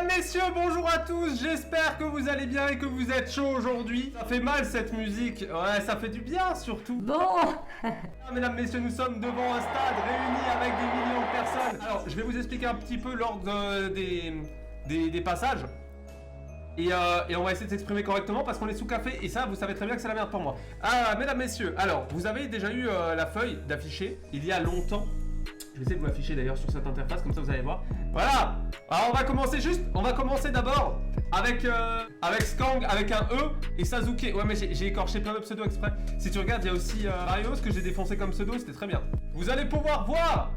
mesdames, messieurs, bonjour à tous, j'espère que vous allez bien et que vous êtes chauds aujourd'hui. Ça fait mal cette musique, ouais, ça fait du bien surtout. Bon. Mesdames, messieurs, nous sommes devant un stade réuni avec des millions de personnes. Alors, je vais vous expliquer un petit peu l'ordre des passages. Et on va essayer de s'exprimer correctement parce qu'on est sous café et ça, vous savez très bien que c'est la merde pour moi. Ah, mesdames, messieurs, alors, vous avez déjà eu la feuille d'afficher il y a longtemps. Je vais essayer de vous l'afficher d'ailleurs sur cette interface, comme ça vous allez voir. Voilà. Alors on va commencer d'abord avec Skang, avec un E, et Sasuke. Ouais mais j'ai écorché plein de pseudos exprès. Si tu regardes, il y a aussi Marios que j'ai défoncé comme pseudo, c'était très bien. Vous allez pouvoir voir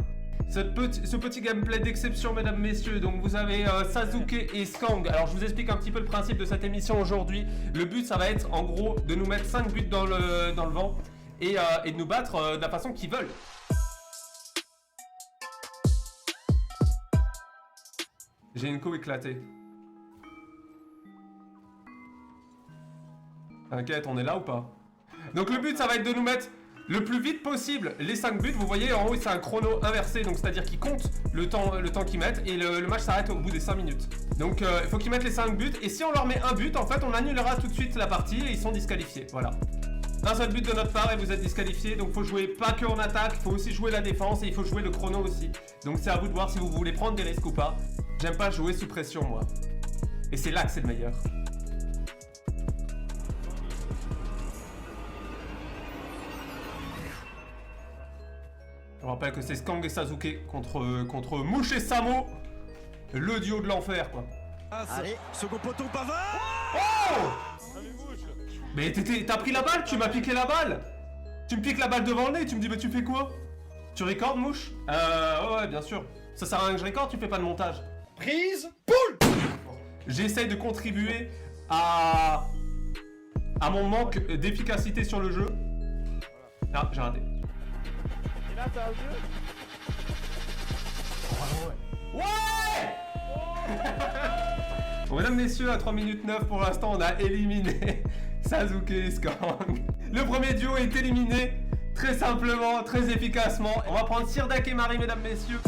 ce petit gameplay d'exception, mesdames, messieurs. Donc vous avez Sasuke et Skang. Alors je vous explique un petit peu le principe de cette émission aujourd'hui. Le but, ça va être en gros de nous mettre 5 buts dans le vent et de nous battre de la façon qu'ils veulent. J'ai une co éclatée. T'inquiète, on est là ou pas? Donc le but, ça va être de nous mettre le plus vite possible les 5 buts. Vous voyez, en haut, c'est un chrono inversé. Donc c'est-à-dire qu'ils comptent le temps qu'ils mettent. Et le match s'arrête au bout des 5 minutes. Donc il faut qu'ils mettent les 5 buts. Et si on leur met un but, en fait, on annulera tout de suite la partie. Et ils sont disqualifiés. Voilà. Un seul but de notre part et vous êtes disqualifiés. Donc faut jouer pas que en attaque. Il faut aussi jouer la défense. Et il faut jouer le chrono aussi. Donc c'est à vous de voir si vous voulez prendre des risques ou pas. J'aime pas jouer sous pression, moi. Et c'est là que c'est le meilleur. Je rappelle que c'est Skang et Sasuke contre Mouche et Samo. Le duo de l'enfer, quoi. Allez, second poteau bavard. Oh! Mais t'as pris la balle, tu m'as piqué la balle. Tu me piques la balle devant le nez, tu me dis, mais tu fais quoi? Tu recordes, Mouche? Ouais, bien sûr. Ça sert à rien que je recorde, tu fais pas de montage. Prise, poule. J'essaye de contribuer à mon manque d'efficacité sur le jeu. Ah, j'ai raté. Et là, t'as un jeu. Ouais. Bon, mesdames, messieurs, à 3 minutes 9 pour l'instant, on a éliminé Sasuke et Skang. Le premier duo est éliminé très simplement, très efficacement. On va prendre Sirdak et Marie, mesdames, messieurs.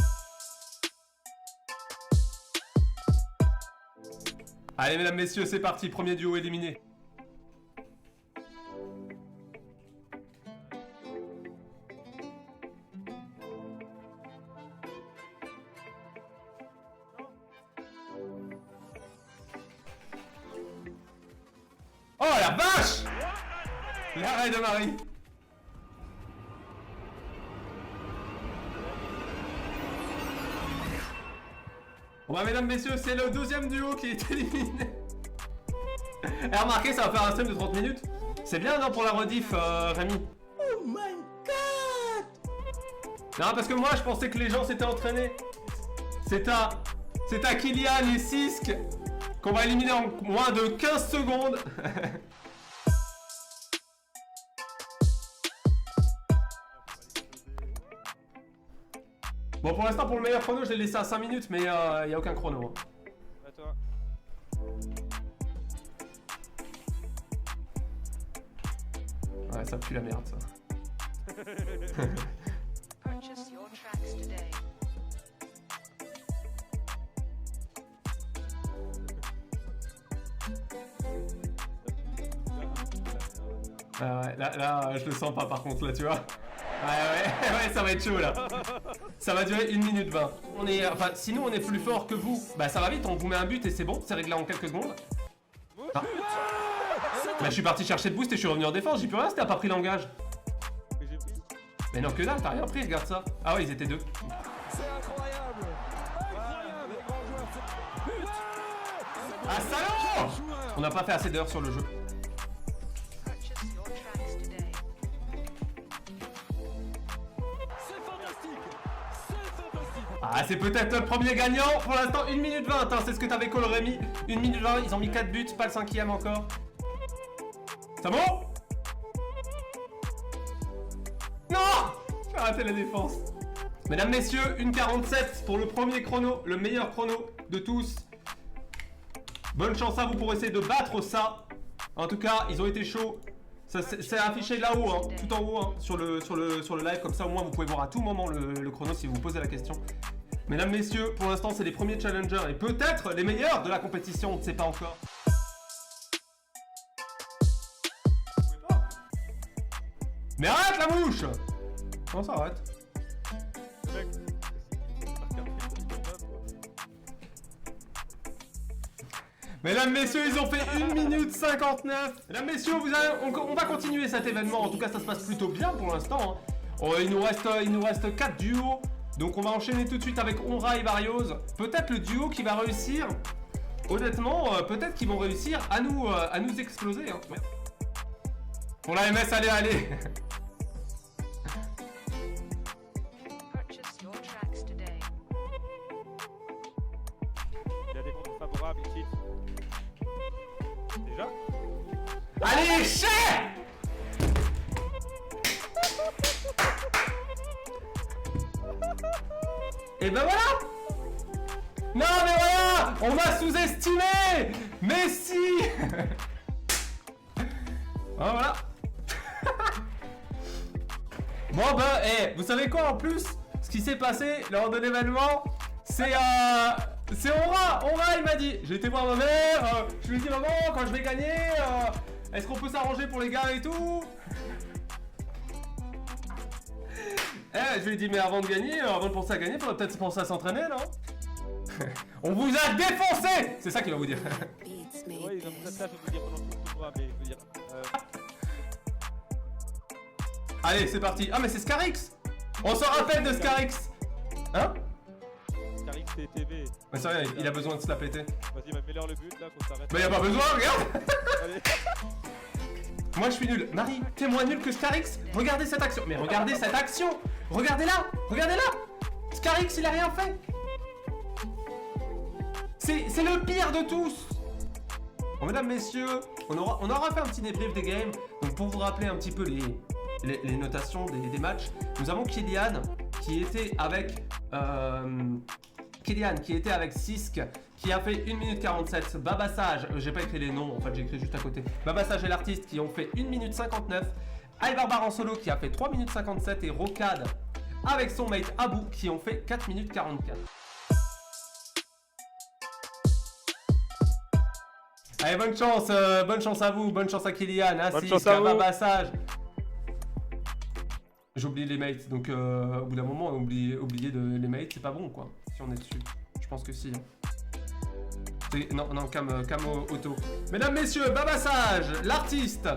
Allez, mesdames, messieurs, c'est parti, premier duo éliminé. Oh la vache! L'arrêt de Marie. Bon bah mesdames, messieurs, c'est le deuxième duo qui est éliminé. Et remarquez, ça va faire un stream de 30 minutes. C'est bien, non, pour la rediff, Rémi? Oh my god. Non, parce que moi, je pensais que les gens s'étaient entraînés. C'est à Kylian et Sisk qu'on va éliminer en moins de 15 secondes. Bon, pour l'instant, pour le meilleur chrono, je l'ai laissé à 5 minutes, mais il n'y a aucun chrono. À toi. Ouais, ça pue la merde, ça. Purchase your tracks today. Ah ouais, là, je le sens pas par contre, là, tu vois. Ouais, ça va être chaud, là. Ça va durer 1 minute 20. Enfin, si nous, on est plus fort que vous, bah ça va vite, on vous met un but et c'est bon, c'est réglé en quelques secondes. Ah. Bah, je suis parti chercher le boost et je suis revenu en défense, j'ai plus rien si t'as pas pris l'engage. Mais non, que dalle, t'as rien pris, regarde ça. Ah ouais, ils étaient deux. C'est incroyable. Incroyable. Les grands joueurs. Ah, salaud! On n'a pas fait assez d'heures sur le jeu. Purchase your tracks today. C'est fantastique. C'est fantastique. Ah, c'est peut-être le premier gagnant. Pour l'instant, 1 minute 20. Attends, c'est ce que t'avais call, Rémi. 1 minute 20, ils ont mis 4 buts, pas le 5e encore. C'est bon? Non! J'ai raté la défense. Mesdames, messieurs, 1:47 pour le premier chrono, le meilleur chrono de tous. Bonne chance à vous pour essayer de battre ça. En tout cas, ils ont été chauds. C'est affiché là-haut, hein, tout en haut, hein, sur le live. Comme ça, au moins, vous pouvez voir à tout moment le chrono si vous vous posez la question. Mesdames, messieurs, pour l'instant, c'est les premiers challengers et peut-être les meilleurs de la compétition, on ne sait pas encore. Mais arrête la mouche! Comment ça arrête? Le mec, Mesdames, messieurs, ils ont fait 1 minute 59. Mesdames, messieurs, on va continuer cet événement. En tout cas, ça se passe plutôt bien pour l'instant. Hein. Oh, il nous reste 4 duos. Donc, on va enchaîner tout de suite avec Onra et Varios. Peut-être le duo qui va réussir. Honnêtement, peut-être qu'ils vont réussir à nous exploser. Hein. Pour la MS, allez. Purchase your tracks today. il y a des comptes favorables ici. Déjà? Allez, chais! Et ben voilà! Non mais voilà! On m'a sous-estimé! Mais si! Ah, voilà! Bon bah, vous savez quoi en plus? Ce qui s'est passé lors de l'événement, c'est Onra il m'a dit, j'ai été voir ma mère, je lui ai dit maman quand je vais gagner, est-ce qu'on peut s'arranger pour les gars et tout? Je lui ai dit mais avant de gagner, avant de penser à gagner, faudrait peut-être penser à s'entraîner non? On vous a défoncé! C'est ça qu'il va vous dire. Ouais, ils ont fait ça, je vais vous dire pendant tout le tournoi, mais je veux dire. Allez, c'est parti. Ah mais c'est Scarix! On s'en rappelle de Scarix! Hein? Scarix TV. Mais c'est rien, il a besoin de se la péter. Vas-y, mets-leur le but là, qu'on s'arrête. Bah y'a pas besoin, regarde! Allez. Moi je suis nul. Marie, t'es moins nul que Scarix? Regardez cette action. Mais regardez cette action! Regardez-la! Regardez-la! Scarix il a rien fait! C'est le pire de tous! Bon, mesdames, messieurs, on aura fait un petit débrief des games. Donc pour vous rappeler un petit peu les notations des matchs, nous avons Kylian qui était avec Sisk qui a fait 1 minute 47. Babassage, j'ai pas écrit les noms, en fait j'ai écrit juste à côté. Babassage et l'artiste qui ont fait 1 minute 59. Albarbar en solo qui a fait 3 minutes 57 et Rocade avec son mate Abou qui ont fait 4 minutes 44. Allez, bonne chance à vous, bonne chance à Kylian, à Sisk, à Babassage. J'oublie les mates, donc au bout d'un moment, oublier les mates, c'est pas bon quoi, si on est dessus. Je pense que si. Hein. Non, cam auto. Mesdames, messieurs, Babassage, l'artiste.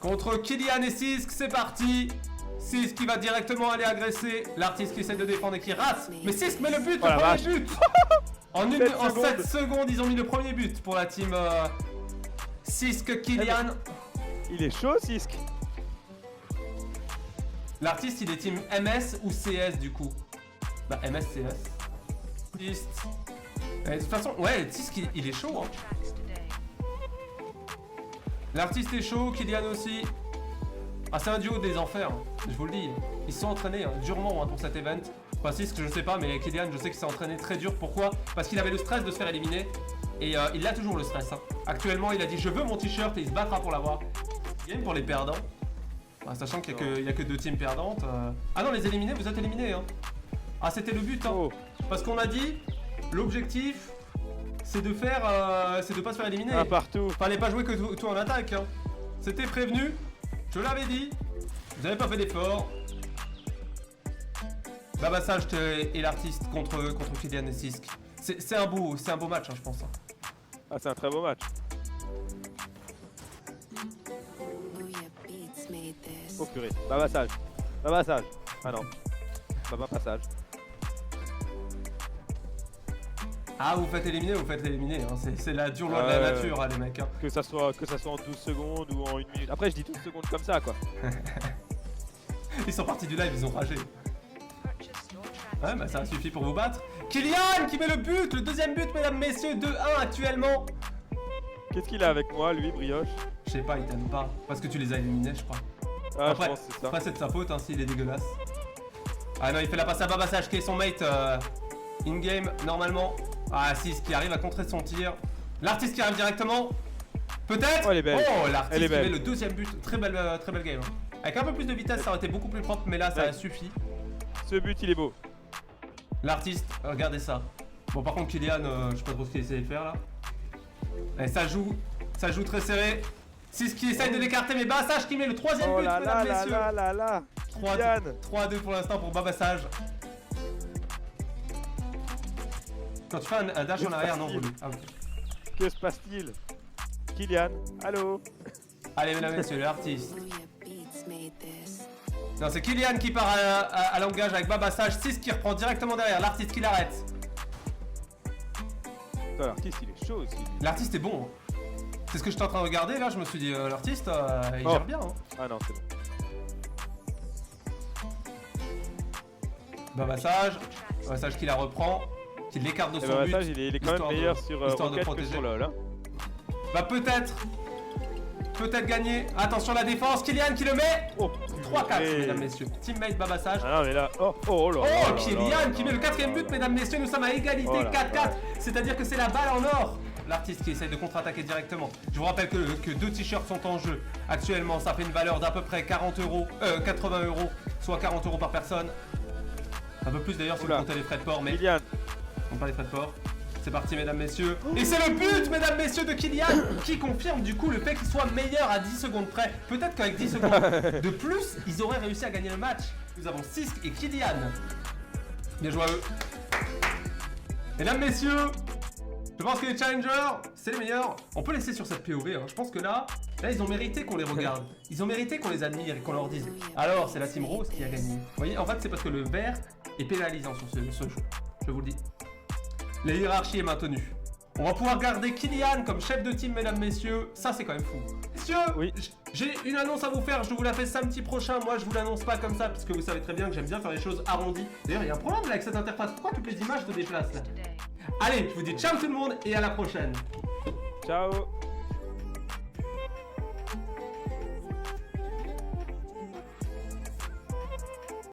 Contre Kylian et Sisk, c'est parti. Sisk qui va directement aller agresser. L'artiste qui essaie de défendre et qui rate. Mais Sisk met le but, Oh, le la premier vache. but. En 7 secondes, ils ont mis le premier but pour la team Sisk Kylian. Il est chaud, Sisk. L'artiste, il est team MS ou CS du coup? Bah MS, CS. Artiste. De toute façon, ouais, Sisk, il est chaud. Hein. Tracks today. L'artiste est chaud, Kylian aussi. Ah, c'est un duo des enfers, hein. Je vous le dis. Ils se sont entraînés durement pour cet event. Enfin, Sisk, je sais pas, mais Kylian, je sais qu'il s'est entraîné très dur. Pourquoi? Parce qu'il avait le stress de se faire éliminer. Et il a toujours le stress. Hein. Actuellement, il a dit je veux mon t-shirt et il se battra pour l'avoir. Game pour les perdants. Ah, sachant qu'il n'y a que 2 teams perdantes. Ah non, les éliminés, vous êtes éliminés. Hein. Ah, c'était le but. Hein. Oh. Parce qu'on a dit, l'objectif, c'est de c'est de pas se faire éliminer. Un partout. Fallait pas jouer que tout en attaque. Hein. C'était prévenu. Je l'avais dit. Vous avez pas fait d'effort. Babassage et l'artiste contre Kylian et Sisk. C'est un beau match, hein, je pense. Hein. Ah, c'est un très beau match. Oh purée. Babassage. Babassage. Ah non. Babassage. Ah, vous faites éliminer. Hein. C'est la dure loi de la nature, hein, les mecs. Hein. Que ça soit en 12 secondes ou en 1 minute. Après, je dis 12 secondes comme ça, quoi. Ils sont partis du live, ils ont ragé. Purchase your tracks Ouais, bah ça today. suffit pour vous battre. Kylian qui met le but, le deuxième but, mesdames, messieurs, 2-1 actuellement. Qu'est-ce qu'il a avec moi, lui, Brioche? Je sais pas, il t'aime pas. Parce que tu les as éliminés, je crois. Ah, Après, je pense que c'est ça. après, c'est de sa faute, hein, s'il est dégueulasse. Ah non, il fait la passe à Babassage qui est son mate in-game, normalement. Ah, Sisk qui arrive à contrer son tir. L'artiste qui arrive directement. Peut-être. Oh, elle est belle. Oh, Elle l'artiste est qui met belle. le deuxième but. Très belle game. Hein. Avec un peu plus de vitesse, ça aurait été beaucoup plus propre, mais là, ça Ouais. a suffi. Ce but, il est beau. L'artiste, regardez ça. Bon, par contre, Kylian, je sais pas trop ce qu'il essaie de faire là. Et ça joue très serré. 6 qui essaye de l'écarter, mais Babassage qui met le troisième Oh but, là mesdames, là messieurs. là là là. 3-2 pour l'instant pour Babassage. Quand tu fais un dash en arrière, non, roule. Ah, ok. Que se passe-t-il? Kylian, allô? Allez, mesdames, messieurs, l'artiste. Non, c'est Kylian qui part à l'engage avec Babassage. 6 qui reprend directement derrière. L'artiste qui l'arrête. Putain, l'artiste il est chaud aussi. lui. L'artiste est bon. Hein. C'est ce que j'étais en train de regarder là. Je me suis dit, l'artiste, il gère bien. Hein. Ah non, c'est bon. Babassage qui la reprend. Qui l'écarte de Et son bah, but. Sage, il est quand même meilleur sur histoire de Rocket que protéger. sur LoL. Hein. Va peut-être gagner. Attention la défense. Kylian qui le met. Oh, 3-4, purée. mesdames, messieurs. Teammate Babassage. Ah non, mais là. Oh là là. Oh, là Kylian là qui là met le là 4ème là but, là. mesdames, messieurs. Nous sommes à égalité Oh là 4-4. là. C'est-à-dire que c'est la balle en or. L'artiste qui essaye de contre-attaquer directement. Je vous rappelle que 2 t-shirts sont en jeu. Actuellement, ça fait une valeur d'à peu près 80 €, soit 40 € par personne. Un peu plus d'ailleurs si vous Oula. comptez les frais de port, mais Kylian. on pas les frais de port. C'est parti, mesdames, messieurs. Et c'est le but, mesdames, messieurs, de Kylian qui confirme du coup le fait qu'il soit meilleur à 10 secondes près. Peut-être qu'avec 10 secondes de plus, ils auraient réussi à gagner le match. Nous avons Sisk et Kylian. Bien joué à eux. Mesdames, messieurs, je pense que les challengers, c'est les meilleurs. On peut laisser sur cette POV. Hein. Je pense que là, ils ont mérité qu'on les regarde. Ils ont mérité qu'on les admire et qu'on leur dise. Alors, c'est la team Rose qui a gagné. Vous voyez, en fait, c'est parce que le vert est pénalisant sur ce jeu. Je vous le dis. La hiérarchie est maintenue. On va pouvoir garder Kylian comme chef de team, mesdames, messieurs. Ça, c'est quand même fou. Messieurs, Oui. j'ai une annonce à vous faire. Je vous la fais samedi prochain. Moi, je vous l'annonce pas comme ça, parce que vous savez très bien que j'aime bien faire les choses arrondies. D'ailleurs, il y a un problème là, avec cette interface. Pourquoi toutes les images se déplacent là? Today. Allez, je vous dis ciao tout le monde et à la prochaine. Ciao.